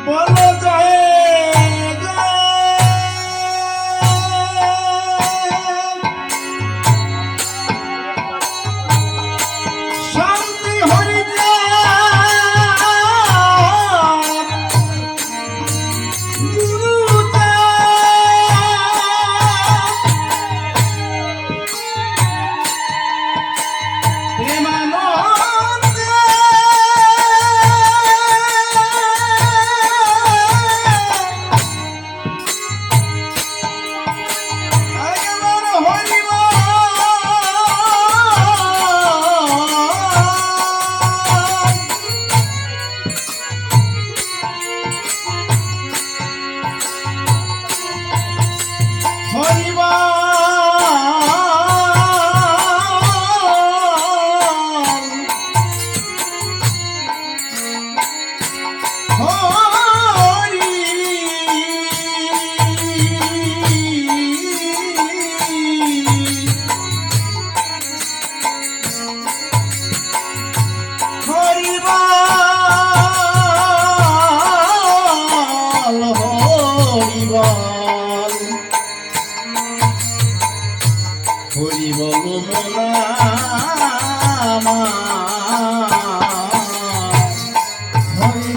বলো যায় শান্তি হরি হরি বল মোলা হরি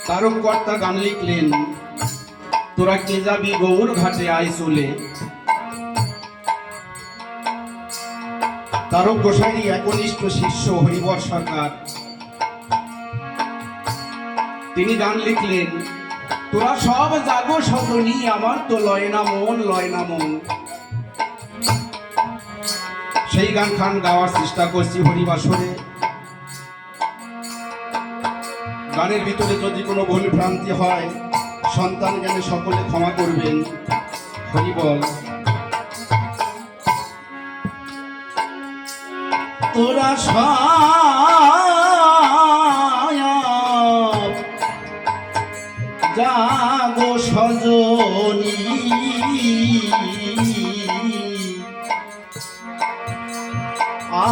তারককর্তা গান লিখলেন, তোরা কে যাবি গৌর ঘাটে আই চলে। তারক গোসাইরই একনিষ্ঠ শিষ্য হরিবর সরকার তিনি গান লিখলেন, তোরা সব জাগো সতনী, আমার তো লয় না মন, লয় না মন। সেই গান খান গাওয়ার চেষ্টা করছি হরিবাসরে। গানের ভিতরে যদি কোনো ভুল ভ্রান্তি হয় সন্তান জ্ঞানে সকলে ক্ষমা করবেন। হরিবল। তোরা জাগো সজনী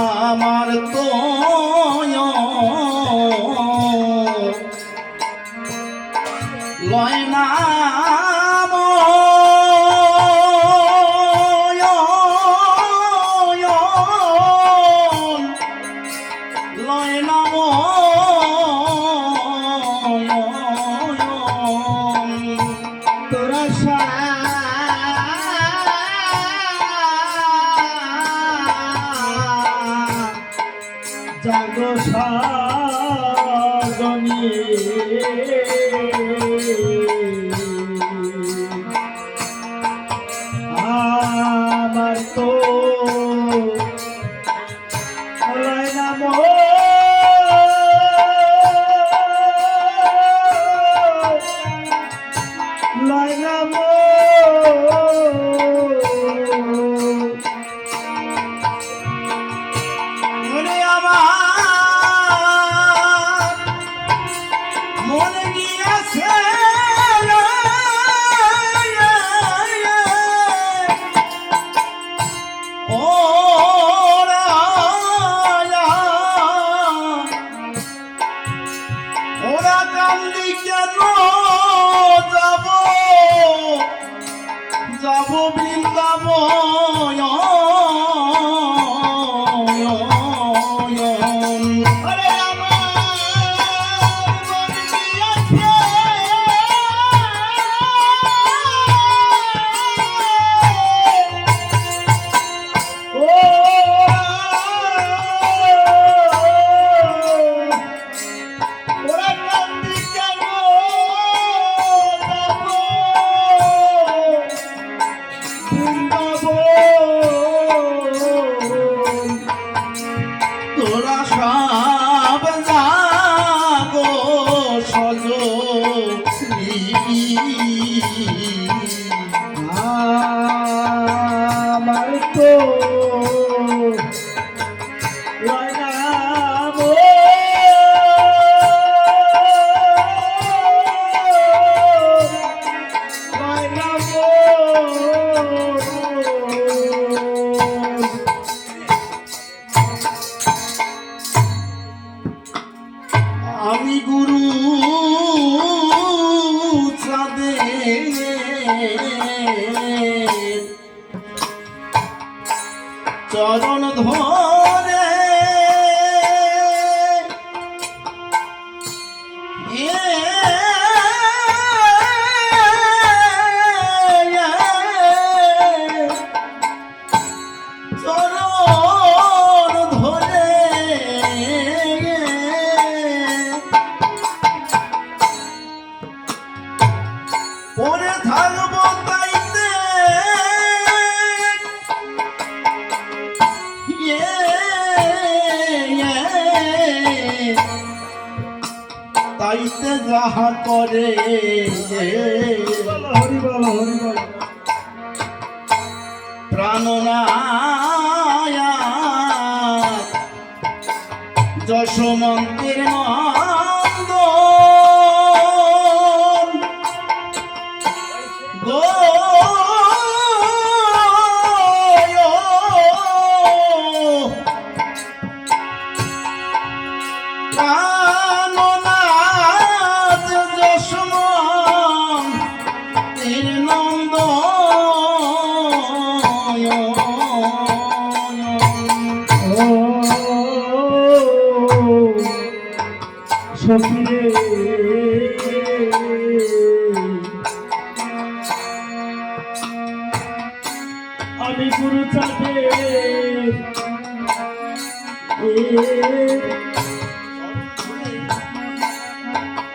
আমার তো লয় না লয় না তোরা জাগো সাজনী আমার তো লয় না লয় না মনে আমার মনে নিয়েছে ওরা ওরা কান্দি কেন যাব যাব বৃন্দাবন আরে আমার মন দিয়েছে ও ওরা কান্দি কেন যাব বৃন্দাবন তোরা সব জাগো সজনী আমার তো লয় না লয় না আমি গুরু চাঁদে চরণ ধরে চরণ ধরে পরে থাকবো তাইতে তাইতে যাহা করে হরি বল হরি বল প্রাণনায়া যশোমন্তের নন্দ গো প্রাণনাথ যশোমন্তের নন্দ সখিরে আমি গুরু চাঁদে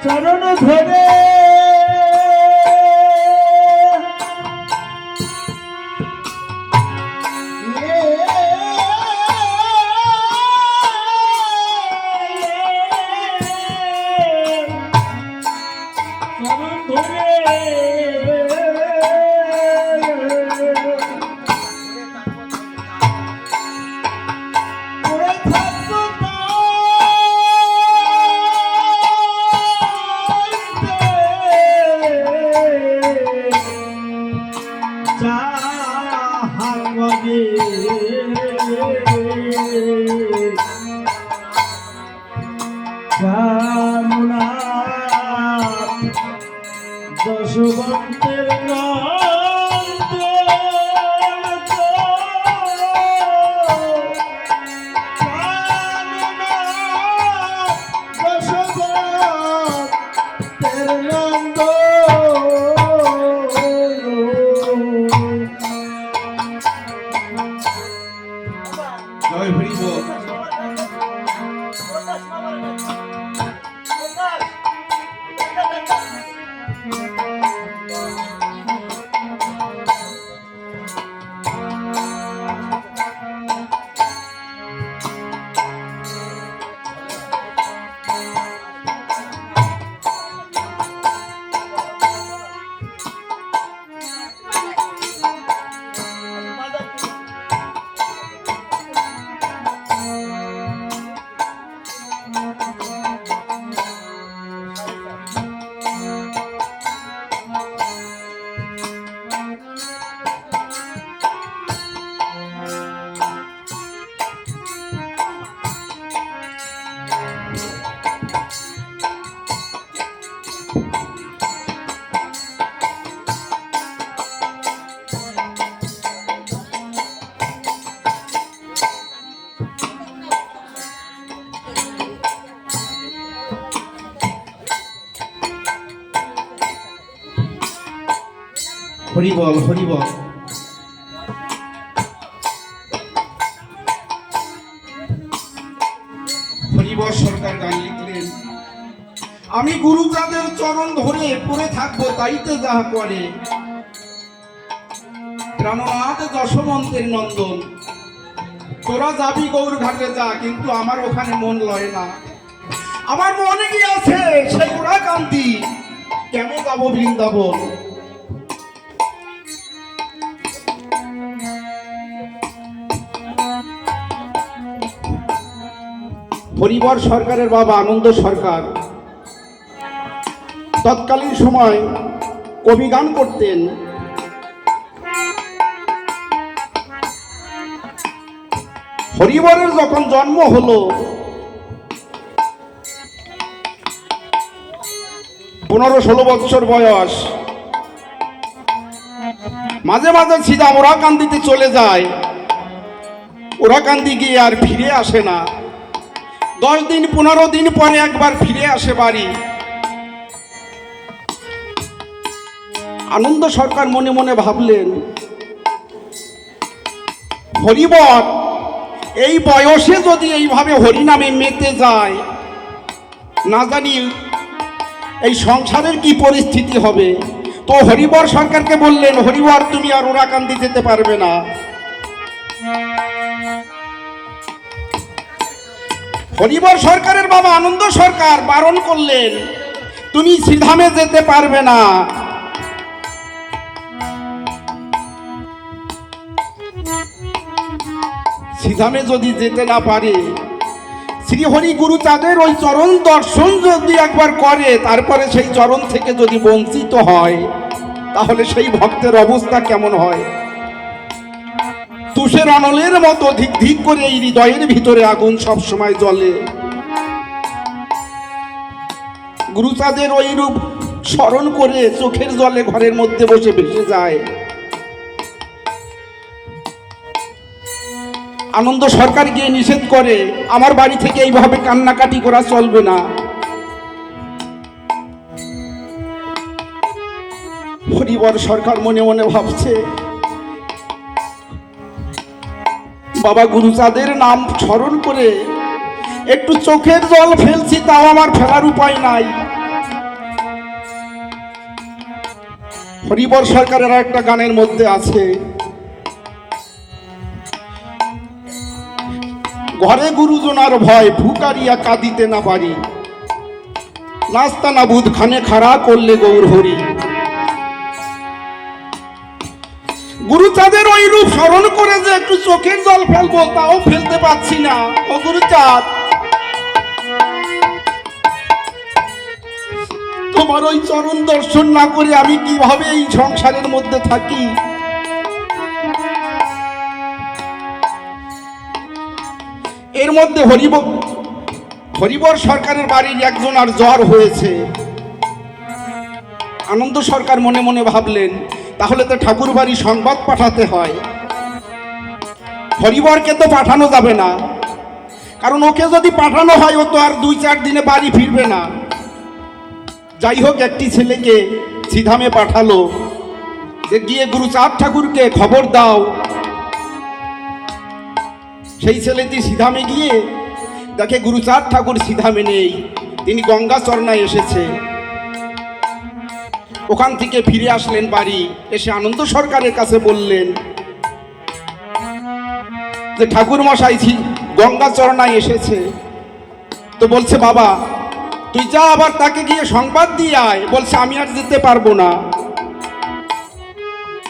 চরণ ধরে চাহার মনে কামনা যশবন্তের জয় হরি বল। হরি বল, হরি বল। হরিবর সরকার গান লিখলেন, আমি গুরুচাঁদের চরণ ধরে পড়ে থাকবো তাইতে যাহা করে, প্রাণনাথ যশবন্তের নন্দন, তোরা যাবি গৌর ঘাটে যা, কিন্তু আমার ওখানে মন লয় না। আমার মনে কি আছে সেই ওরা কান্তি, কেন যাবো বৃন্দাবন। হরিবর সরকারের বাবা আনন্দ সরকার তৎকালীন সময় কবি গান করতেন। হরিবরের যখন জন্ম হলো 15-16 বছর বয়স, মাঝে মাঝে সিধা ওরাকান্দিতে চলে যায়, ওরাকান্দি গিয়ে আর ফিরে আসে না। 10 দিন 15 দিন পরে একবার ফিরে আসে বাড়ি। আনন্দ সরকার মনে মনে ভাবলেন, হরিবর এই বয়সে যদি এইভাবে হরিনামে মেতে যায়, না জানি এই সংসারের কি পরিস্থিতি হবে। তো হরিবর সরকারকে বললেন, হরিবর তুমি আর ওরাকান্দি যেতে পারবে না। হরিবর সরকারের বাবা আনন্দ সরকার বারণ করলেন, তুমি শ্রীধামে যেতে পারবে না। শ্রীধামে যদি যেতে না পারে, শ্রীহরি গুরুচাঁদের ওই চরণ দর্শন যদি একবার করে, তারপরে সেই চরণ থেকে যদি বঞ্চিত হয়, তাহলে সেই ভক্তের অবস্থা কেমন হয়। তুষের অনলের মতো ধিক ধিক করে এই হৃদয়ের ভিতরে আগুন সব সময় জ্বলে। গুরুচাঁদের ওই রূপ স্মরণ করে চোখের জলে ঘরের মধ্যে বসে ভেসে যায়। আনন্দ সরকার গিয়ে নিষেধ করে, আমার বাড়ি থেকে এইভাবে কান্নাকাটি করা চলবে না। হরিবর সরকার মনে মনে ভাবছে, বাবা গুরুচাঁদের নাম স্মরণ করে একটু চোখের জল ফেলছি, তাও আমার ফেলার উপায় নাই। হরিবর সরকারের একটা গানের মধ্যে আছে, ঘরে গুরুজনার ভয় ফুকারিয়া কাঁদিতে না পারি, নাস্তা না বুধ খানে খাড়া করলে গৌর হরি। গুরুচাঁদের ওই রূপ স্মরণ করে যে একটু চোখের জল ফেলবো, তাও ফেলতে পারছি না। ও গুরুচাঁদ, তোমার ওই চরণ দর্শন না করে আমি কিভাবে এই সংসারের মধ্যে থাকি। এর মধ্যে হরিবর সরকারের বাড়ির একজন আর জ্বর হয়েছে। আনন্দ সরকার মনে মনে ভাবলেন, তাহলে তো ঠাকুর বাড়ি সংবাদ পাঠাতে হয়। হরিবরকে তো পাঠানো যাবে না, কারণ ওকে যদি পাঠানো হয় ও তো আর 2-4 দিনে বাড়ি ফিরবে না। যাই হোক, একটি ছেলেকে সিধামে পাঠালো যে গিয়ে গুরুচাঁদ ঠাকুরকে খবর দাও। সেই ছেলেটি সিধামে গিয়ে দেখে গুরুচাঁদ ঠাকুর সিধামে নেই, তিনি গঙ্গাচরণায় এসেছে। ওখান থেকে ফিরে আসলেন বাড়ি, এসে আনন্দ সরকারের কাছে বললেন যে ঠাকুর মশাই গঙ্গাচরণায় এসেছে। তো বলছে, বাবা তুই যা, আবার তাকে গিয়ে সংবাদ দিয়ে আয়। বলছে, আমি আর যেতে পারবো না।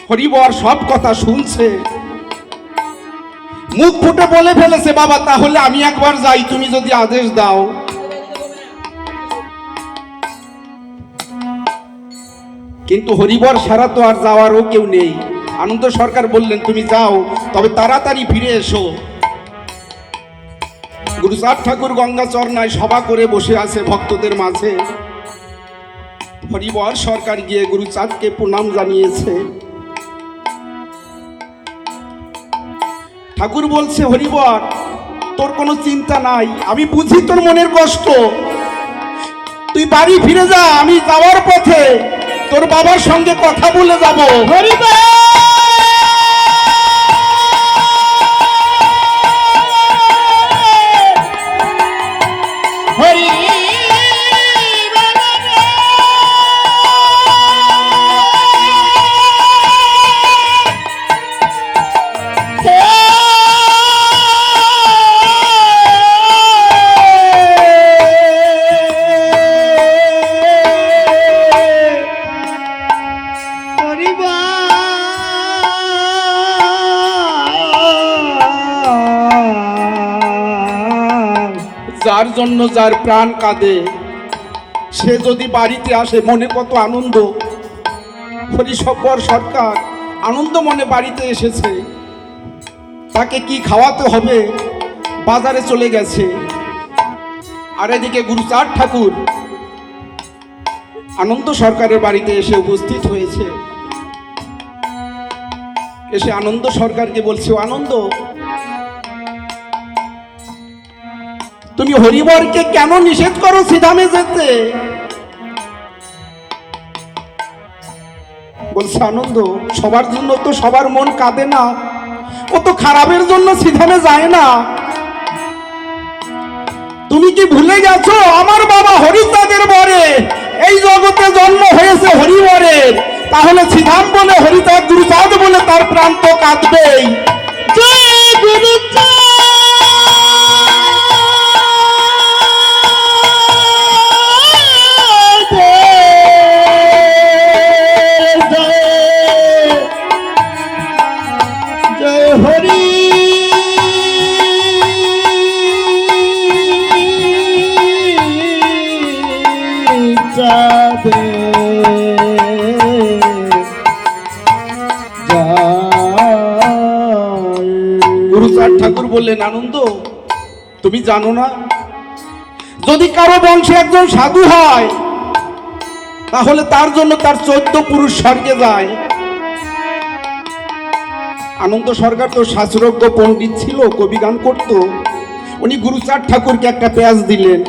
হরিবর সব কথা শুনছে, মুখ ফুটে বলে ফেলেছে, বাবা তাহলে আমি একবার যাই, তুমি যদি আদেশ দাও। কিন্তু হরিবর সারা তো আর যাওয়ারও কেউ নেই। আনন্দ সরকার বললেন, তুমি যাও, তবে তাড়াতাড়ি ফিরে এসো। গুরুচাঁদ ঠাকুর গঙ্গাচরণায় সভা করে বসে আছে ভক্তদের মাঝে। হরিবর সরকার গিয়ে গুরুচাঁদকে প্রণাম জানিয়েছে। ঠাকুর বলছে, হরিবর তোর কোনো চিন্তা নাই, আমি বুঝি তোর মনের কষ্ট, তুই বাড়ি ফিরে যা। আমি যাওয়ার পথে তোর বাবার সঙ্গে কথা বলে যাব। হরিবর হরি যার জন্য যার প্রাণ কাঁদে, সে যদি বাড়িতে আসে মনে কত আনন্দ। হরিশঙ্কর সরকার আনন্দ মনে বাড়িতে এসেছে, তাকে কি খাওয়াতে হবে বাজারে চলে গেছে। আর এদিকে গুরুচাঁদ ঠাকুর আনন্দ সরকারের বাড়িতে এসে উপস্থিত হয়েছে। এসে আনন্দ সরকারকে বলছে, আনন্দ তুমি হরিবরকে কেন নিষেধ করো সিধামে যেতে? বলছে, আনন্দ সবার জন্য তো সবার মন কাঁদে না, ও তো খারাপের জন্য সিধামে যায় না। তুমি কি ভুলে গেছো আমার বাবা হরিচাঁদের বরে এই জগতে জন্ম হয়েছে হরিবরের, তাহলে সিধাম বলে হরিচাঁদ গুরুচাঁদ বলে তার প্রাণ তো কাঁদবেই। জয় গুরুচাঁদ গুরুচাঁদ ঠাকুর বললেন, আনন্দ তুমি জানো না, যদি কারো বংশে একজন সাধু হয় তাহলে তার জন্য তার 14 পুরুষ স্বর্গে যায়। আনন্দ সরকার তো শাস্ত্রজ্ঞ পণ্ডিত ছিল, কবি গান করত। উনি গুরুচাঁদ ঠাকুরকে একটা পেঁয়াজ দিলেন,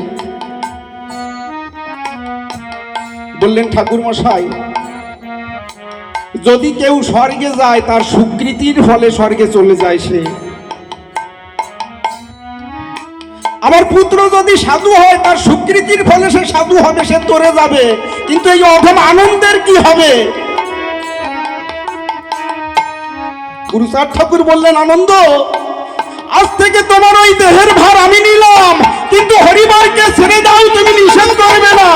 বললেন, ঠাকুর মশাই যদি কেউ স্বর্গে যায় তার সুকৃতির ফলে স্বর্গে চলে যায় সে। আমার পুত্র যদি সাধু হয় তার সুকৃতির ফলে সে সাধু হবে, সে তরে যাবে, কিন্তু এই অধম আনন্দের কি হবে? গুরুচাঁদ ঠাকুর বললেন, আনন্দ আজ থেকে তোমার ওই দেহের ভার আমি নিলাম, কিন্তু হরিবরকে ছেড়ে দাও, তুমি নিষেধ করবে না।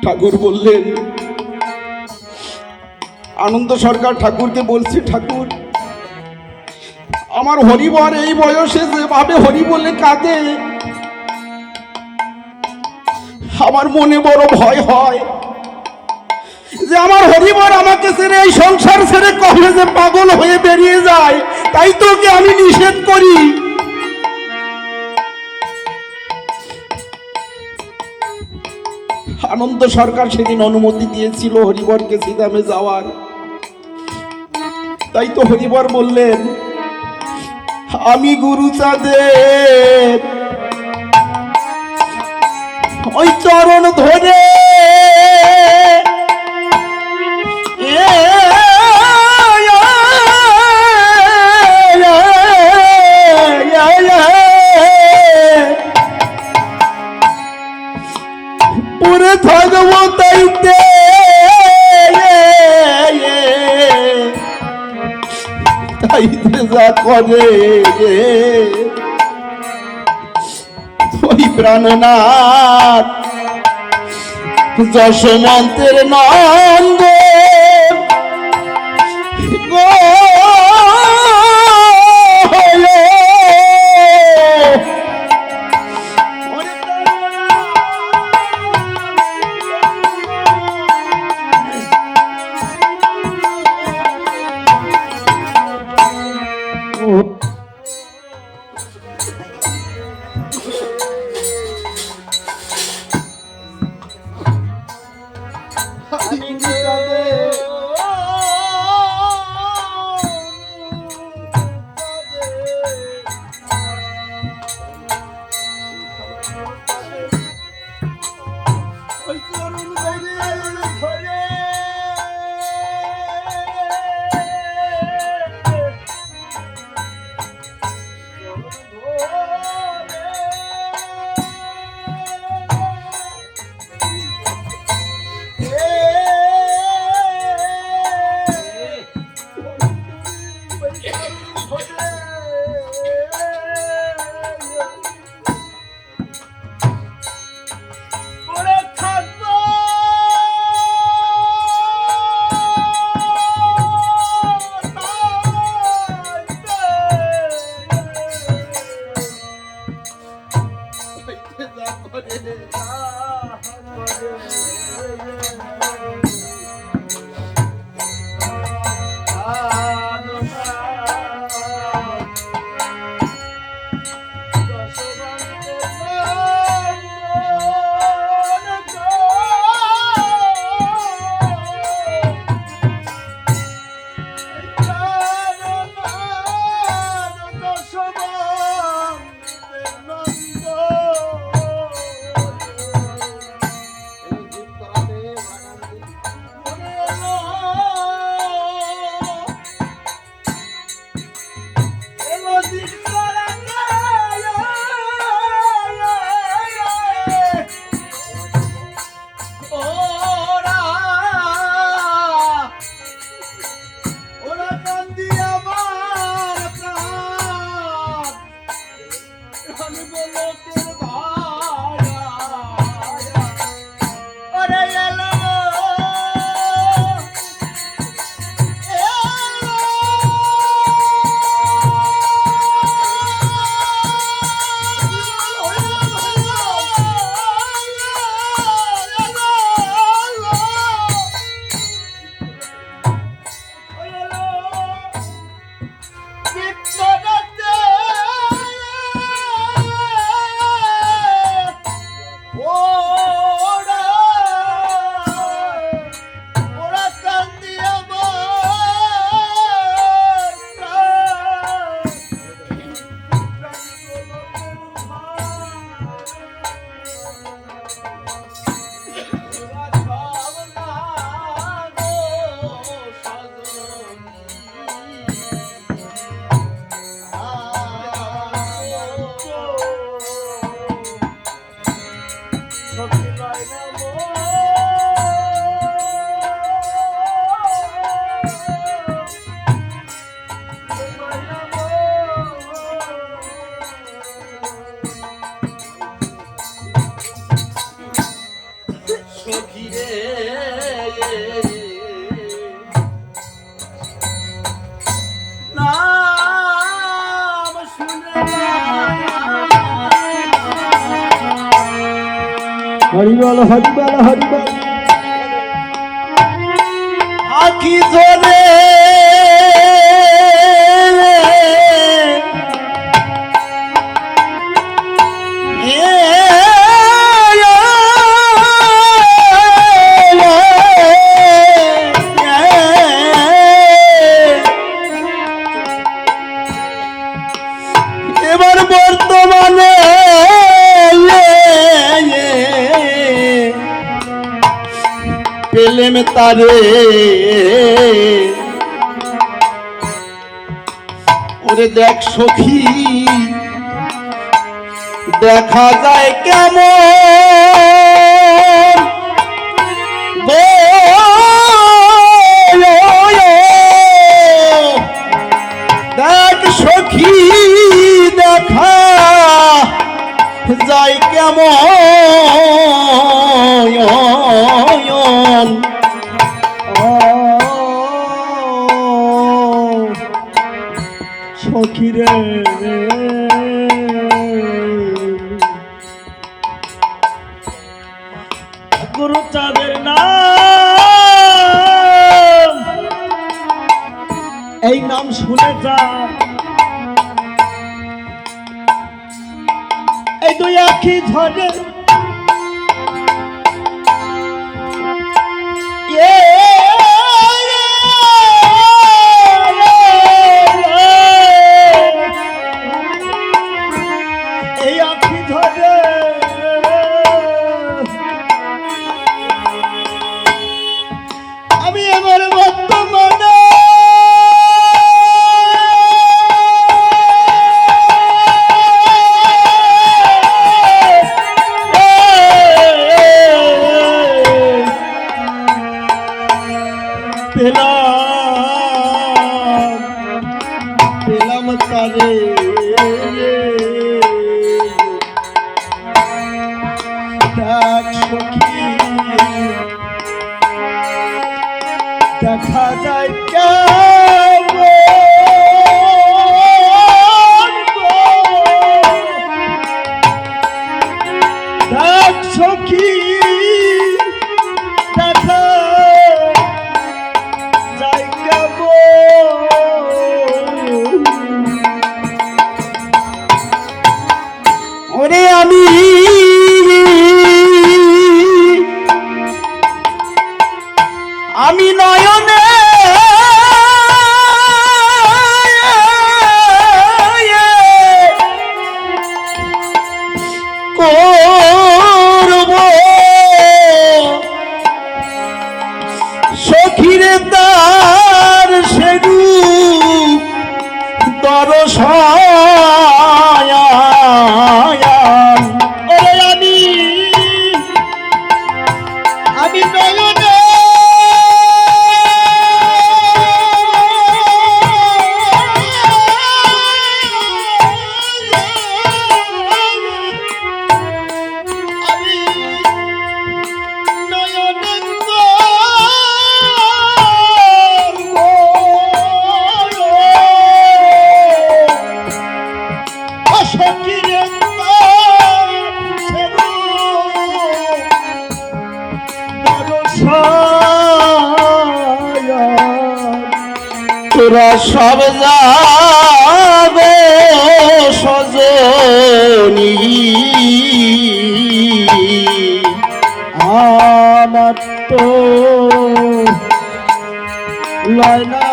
ঠাকুর বললেন, আনন্দ সরকার ঠাকুরকে বলছে, ঠাকুর আমার হরিবর এই বয়সে যেভাবে হরি বলে কাঁদে, আমার মনে বড় ভয় হয় যে আমার হরিবর আমাকে ছেড়ে এই সংসার ছেড়ে কবে যে পাগল হয়ে বেরিয়ে যায়, তাই তোকে আমি নিষেধ করি। আনন্দ সরকার সেদিন অনুমতি দিয়েছিল হরিবরকে শ্রীধামে যাওয়ার, তাই তো হরিবর বললেন, আমি গুরুচাঁদের ওই চরণ ধরে পুরে থাকবো তাইতে তাইতে যা করে ওই প্রাণনাথ যশোমন্তের নন্দ গো হরি বল হরি বল হরি বল। আখি ধরে এবার বর্তমানে পেলেম তারে ওরে দেখ সখী দেখা যায় কেমন গো, দেখ সখী দেখা যায় কেমন সখীরে গুরু চাঁদের নাম, এই নাম শুনে যা এই দুই আখি ঝরে এই আখি ঝরে আমি এবার বর্তমানে পেলাম তারে দেখ সখী দেখা যায় কেমন গো, দেখ সখী দেখা যায় কেমন। ওরে আমি নয়নে করব সখীরে তার সেরু দর্শন। ওরে আমি নয়নে তোরা সব যাবে সজনী আমার তো লাইলা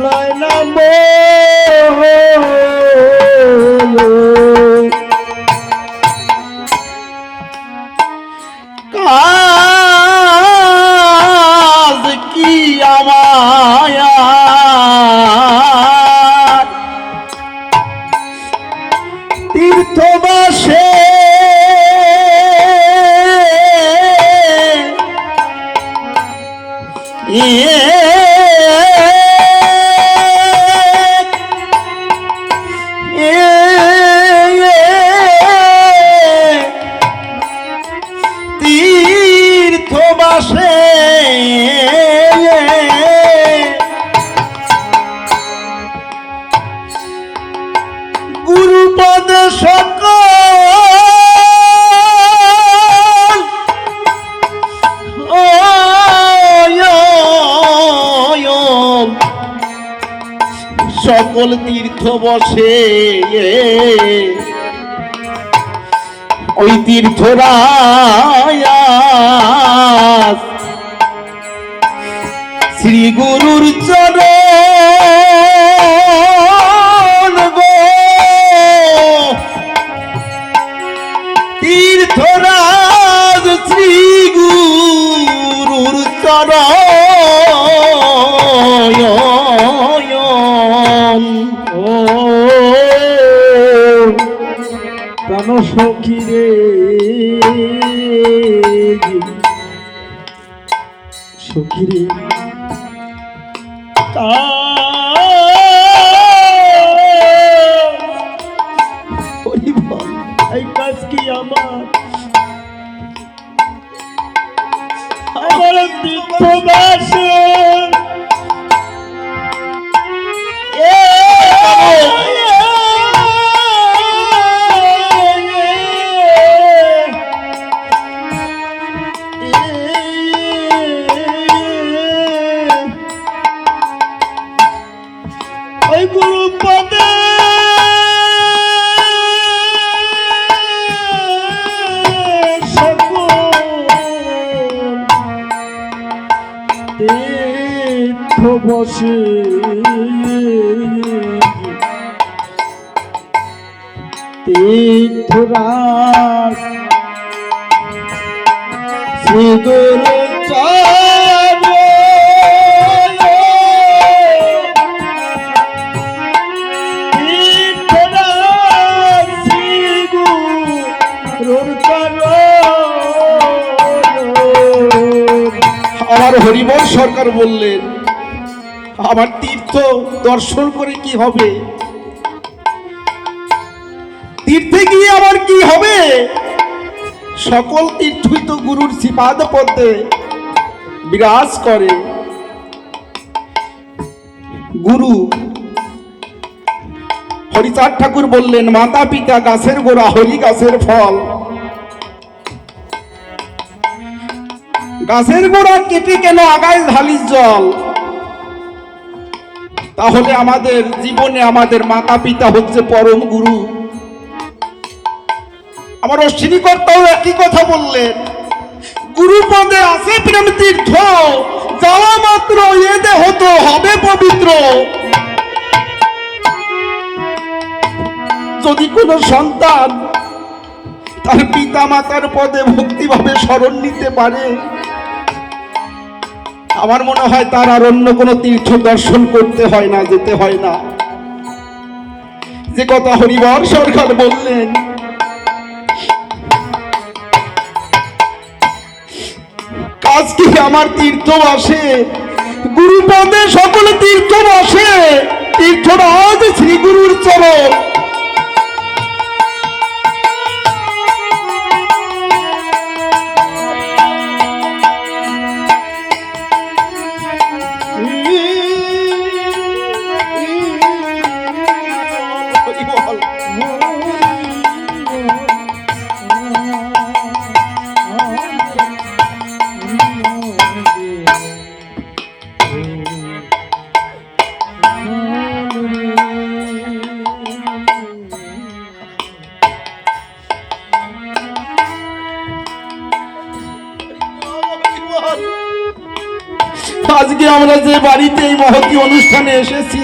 লাইলা কাজ কি আমায়া তীর্থবাসে সকল তীর্থ বসে ওই তীর্থরায়া শ্রী গুরুর চরণ গো তীর্থরাজ শ্রী গুরুর চরণ ও প্রাণ সখী রে সখী রে এই কাজ কি আমার তীর্থবাসে ওই গুরু পদে তীর্থ বসে তীর্থরাজ শ্রী গুরু চরণ তীর্থরাজ শ্রী গুরুর চরণ। আমার হরিবর সরকার বললেন আমার তীর্থ দর্শন করে কি হবে, তীর্থে গিয়ে আবার কি হবে? সকল তীর্থই তো গুরুর শ্রীপাদ পদ্মে বিরাজ করে। গুরু হরিচাঁদ ঠাকুর বললেন মাতা পিতা গাছের গোড়া, হরি গাছের ফল। গাছের গোড়া কেটে কেন আগায় ঢালিস জল? তাহলে আমাদের জীবনে আমাদের মাতা পিতা হচ্ছে পরম গুরু। আমার অশ্বিনী কর্তাও একই কথা বললেন, গুরু পদে আছে প্রেম তীর্থ, যাওয়া মাত্র এ দেহ তো হবে পবিত্র। যদি কোনো সন্তান তার পিতা মাতার পদে ভক্তিভাবে স্মরণ নিতে পারে, আমার মনে হয় তার আর অন্য কোনো তীর্থ দর্শন করতে হয় না, যেতে হয় না। যে কথা হরিবর সরকার বললেন, কাজ কি আমার তীর্থ বসে, গুরু পদে সকল তীর্থ বসে, তীর্থরাজ শ্রী গুরুর চরণ। আজকে আমরা যে বাড়িতে এই মহতী অনুষ্ঠানে এসেছি,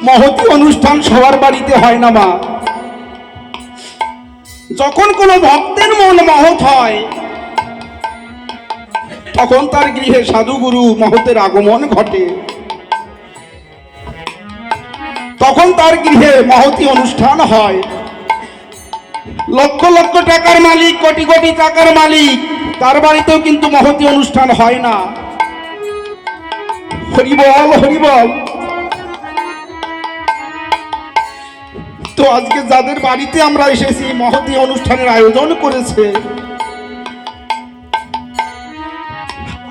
মহতী অনুষ্ঠান সবার বাড়িতে হয় না মা। যখন কোনো ভক্তের মন মহৎ হয় তখন তার গৃহে সাধুগুরু মহতের আগমন ঘটে, তখন তার গৃহে মহতী অনুষ্ঠান হয়। লক্ষ লক্ষ টাকার মালিক, কোটি কোটি টাকার মালিক, তার বাড়িতেও কিন্তু মহতী অনুষ্ঠান হয় না। হরিবল হরিবল। তো আজকে যাদের বাড়িতে আমরা এসেছি মহতী অনুষ্ঠানের আয়োজন করেছে,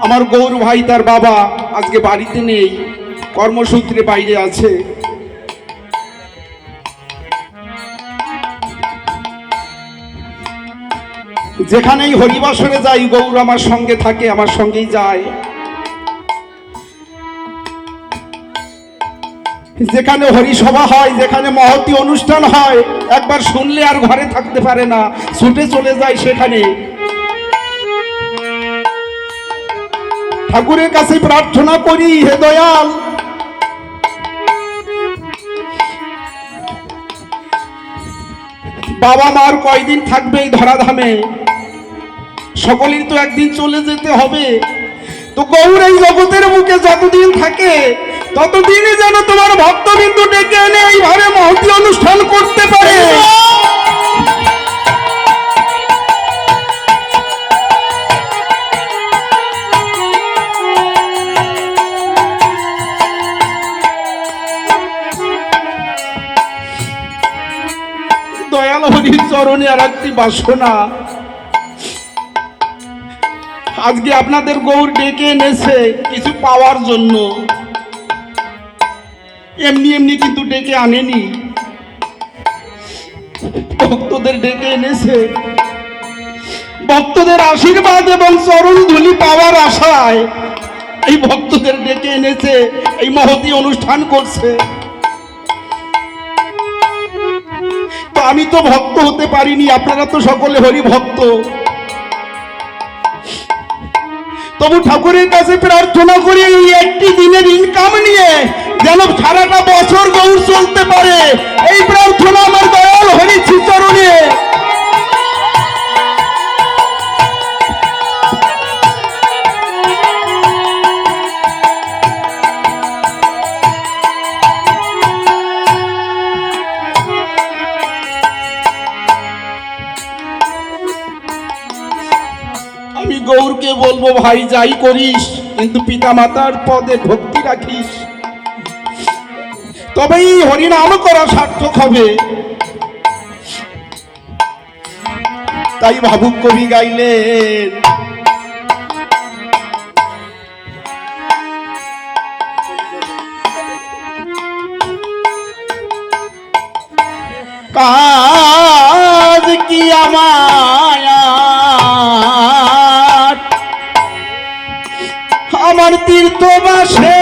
আমার গৌর ভাই তার বাবা আজকে বাড়িতে নেই, কর্মসূত্রে বাইরে আছে। যেখানেই হরিবাসরে যাই গৌর আমার সঙ্গে থাকে, আমার সঙ্গেই যায়। যেখানে হরিসভা হয়, যেখানে মহতী অনুষ্ঠান হয়, একবার শুনলে আর ঘরে থাকতে পারে না, ছুটে চলে যায় সেখানে। ঠাকুরের কাছে প্রার্থনা করি, হে দয়াল, বাবা মার কয়দিন থাকবে এই ধরাধামে, সকলেই তো একদিন চলে যেতে হবে। তো গৌর এই জগতের বুকে যতদিন থাকে ততদিনই যেন তোমার ভক্তবিন্দু ডেকে এনে এইভাবে মহতী অনুষ্ঠান করতে পারে। দয়াল হরির চরণে আর একটি বাসনা, আজকে আপনাদের গৌর ডেকে এনেছে কিছু পাওয়ার জন্য, এমনি এমনি কিন্তু ডেকে আনেনি, ভক্তদের ডেকে এনেছে ভক্তদের আশীর্বাদ এবং চরণ ধুলি পাওয়ার আশায়। এই ভক্তদের ডেকে এনেছে, এই মহতী অনুষ্ঠান করছে। তো আমি তো ভক্ত হতে পারিনি, আপনারা তো সকলে হরি ভক্ত। তবু ঠাকুরের কাছে প্রার্থনা করি এই একটি দিনের ইনকাম নিয়ে যেন সারাটা বছর গৌর চলতে পারে, এই প্রার্থনা আমার দয়াল হরি চরণে। আমি গৌরকে বলবো, ভাই যাই করিস কিন্তু পিতা মাতার পদে ভক্তি রাখিস, তবেই হরিনাম করা সার্থক হবে। তাই ভাবুক কবি গাইলেন, কাজ কি আমার তীর্থবাসে,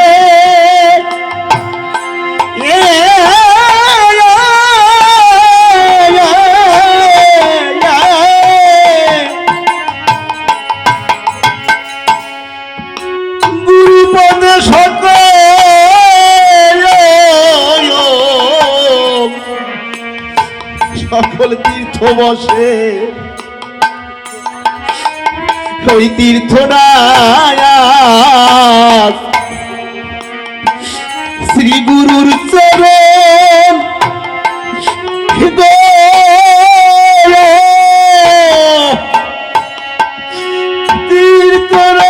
গুরুপদে সকল তীর্থ বসে, ওই তীর্থরা শ্রী গুরুর চরণ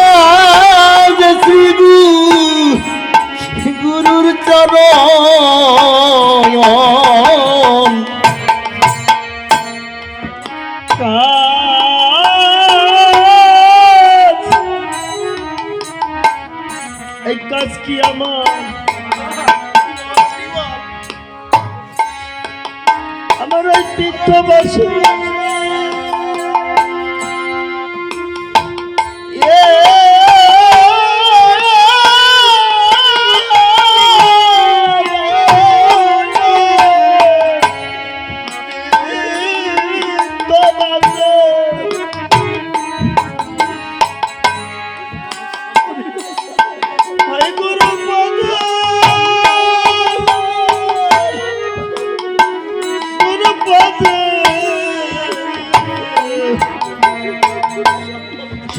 তীর্থরাজ শ্রী গুরুর চরণ। এই কাজ কি আমার ওই তীর্থবাসী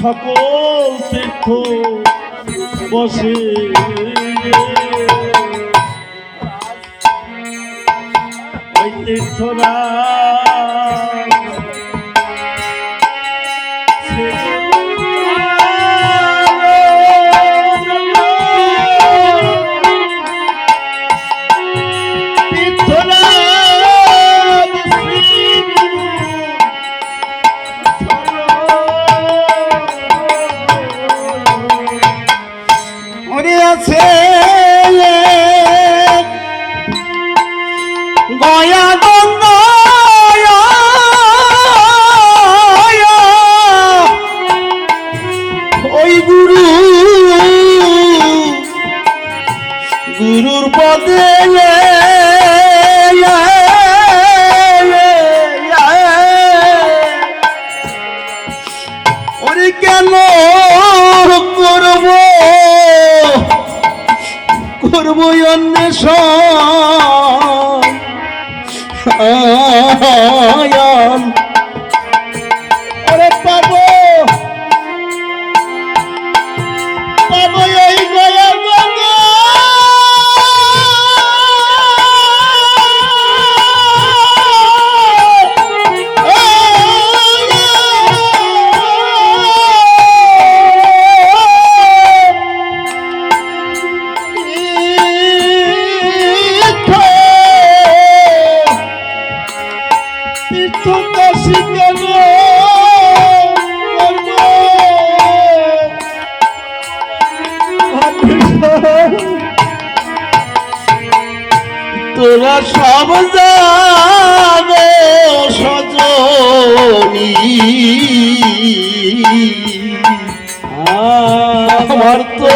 সকল তীর্থ বসে, ওই তীর্থরা আছে গয়া গঙ্গা গুরুর পদে ওরে কেন করব করব অন্বেষণ ওরে পাবো পাবো এই গয়া গঙ্গা তোরা সব যাবে সজনী আমার তো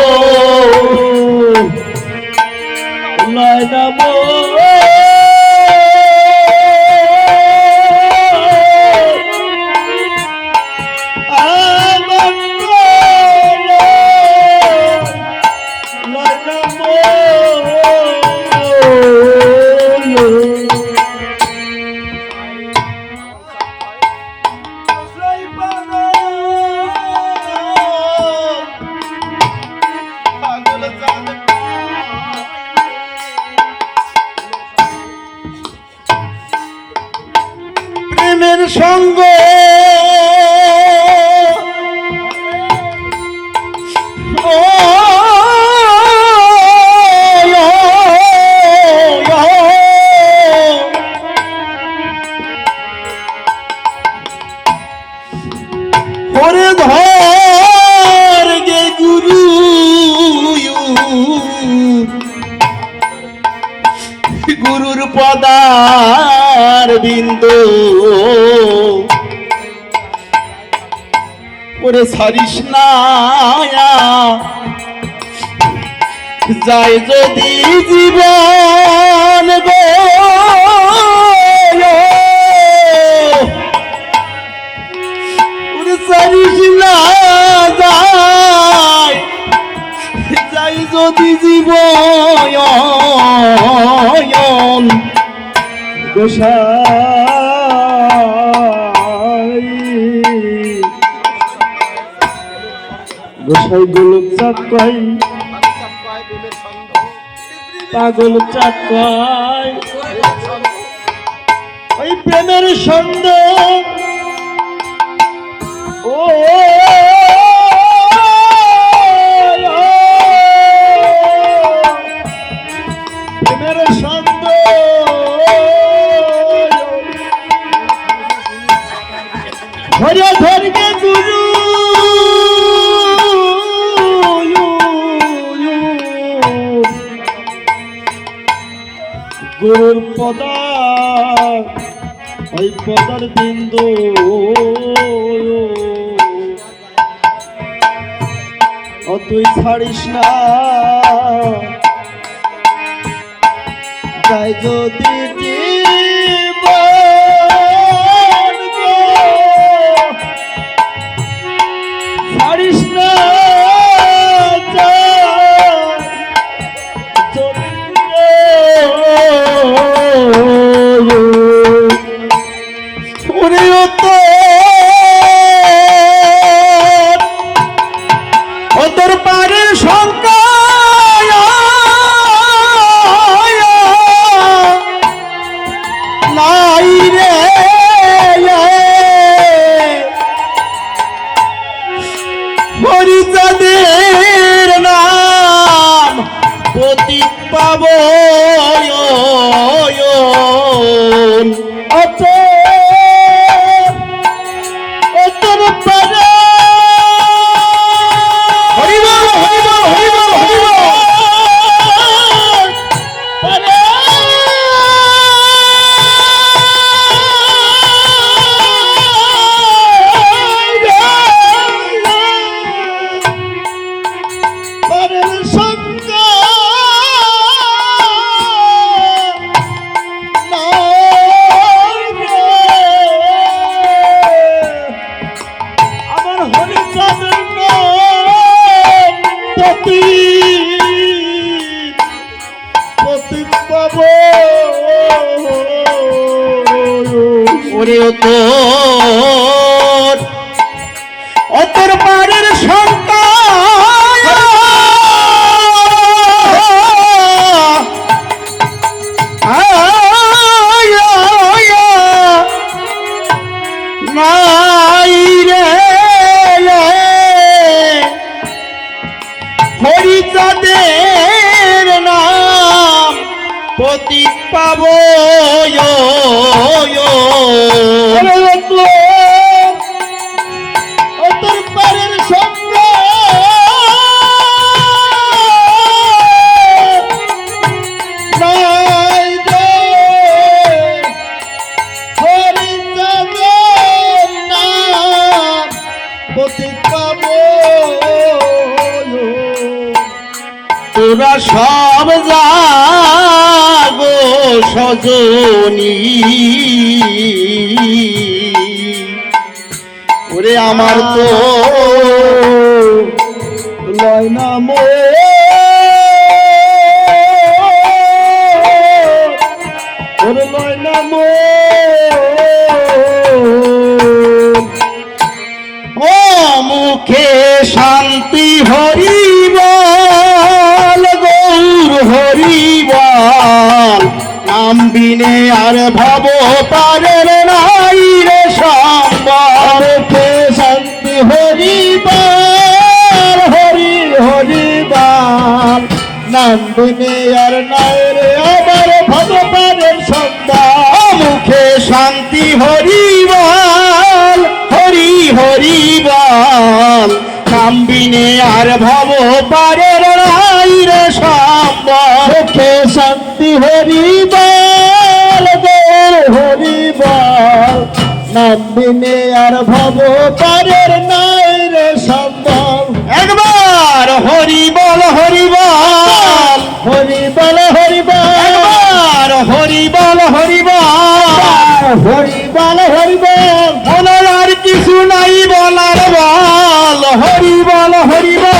লয় না প্রেমের সঙ্গ ওরে ধর গে গুরু গুরুর পদার বিন্দু ওরে ছাড়িস না যায় যদি জীবন গো ওরে ছাড়িস না যায় যাই যদি জীবন গোসাই গোসাই গোলক চাকাই পাগল চাকাই ওই প্রেমের ছন্দ ও প্রেমের ছন্দ ধরে ধরবে গুরু গুরুর পদার ওই পদার বিন্দু ও তুই ছাড়িস না যাই যদি জীবন গো ছাড়িস না তোর পারের শঙ্কা নাই রে হরিচাঁদের নাম পতি পাব তোর পারে তোর অতর পারের নাই রে হরিচাঁদের নাম পতিত পাব তোর পারের সঙ্গ নাই রে হরিচাঁদের নাম পতিত পাবো। তোরা সব যাগো সজনী ওরে আমার তো লয় না মো ওর লয় না মো ও মুখে শান্তি হরিবল গৌর হরিবল নাম বিনে আর ভব পারের নাই রে সম্বল মুখে শান্তি হরিবার হরি হরিবার নাম বিনে আর নাই রে আমার ভগবানের সন্তান। মুখে শান্তি হরিবল হরি হরিবল নাম বিনে আর ভব পারের নাই রে সম্বল মুখে শান্তি হরিবার গৌর হরিবার নাম বিনে আর ভব পারের নাই রে সম্ভব। একবার হরিবল হরিবল হরিবল হরিবল একবার হরিবল হরিবল হরিবল হরিবল বলার আর কিছু নাই বলার বল হরিবল হরিবল